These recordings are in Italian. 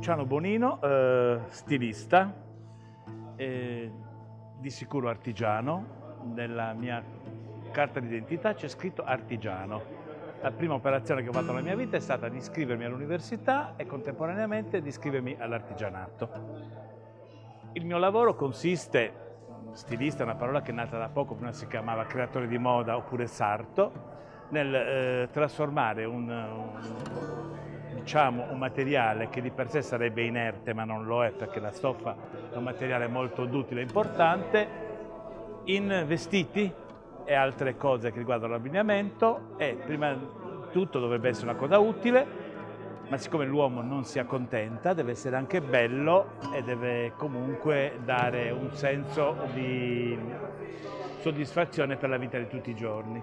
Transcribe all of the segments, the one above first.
Luciano Bonino, stilista, di sicuro artigiano. Nella mia carta d'identità c'è scritto artigiano. La prima operazione che ho fatto nella mia vita è stata di iscrivermi all'università e contemporaneamente di iscrivermi all'artigianato. Il mio lavoro consiste, stilista è una parola che è nata da poco, prima si chiamava creatore di moda oppure sarto, nel trasformare diciamo, un materiale che di per sé sarebbe inerte, ma non lo è perché la stoffa è un materiale molto duttile e importante, in vestiti e altre cose che riguardano l'abbigliamento, e prima di tutto dovrebbe essere una cosa utile, ma siccome l'uomo non si accontenta, deve essere anche bello e deve comunque dare un senso di soddisfazione per la vita di tutti i giorni.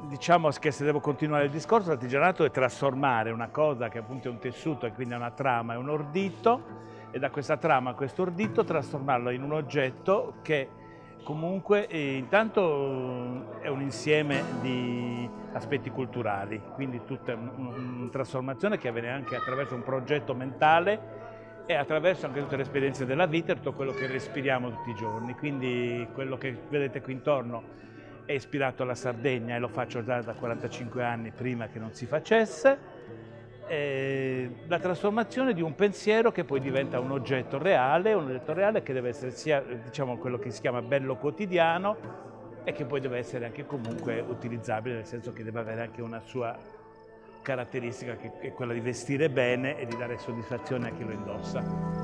Diciamo che se devo continuare il discorso, l'artigianato è trasformare una cosa che appunto è un tessuto e quindi è una trama, è un ordito, e da questa trama a questo ordito trasformarlo in un oggetto che comunque intanto è un insieme di aspetti culturali, quindi tutta una trasformazione che avviene anche attraverso un progetto mentale e attraverso anche tutte le esperienze della vita e tutto quello che respiriamo tutti i giorni. Quindi quello che vedete qui intorno è ispirato alla Sardegna e lo faccio già da 45 anni, prima che non si facesse. La trasformazione di un pensiero che poi diventa un oggetto reale che deve essere sia, diciamo, quello che si chiama bello quotidiano e che poi deve essere anche comunque utilizzabile, nel senso che deve avere anche una sua caratteristica che è quella di vestire bene e di dare soddisfazione a chi lo indossa.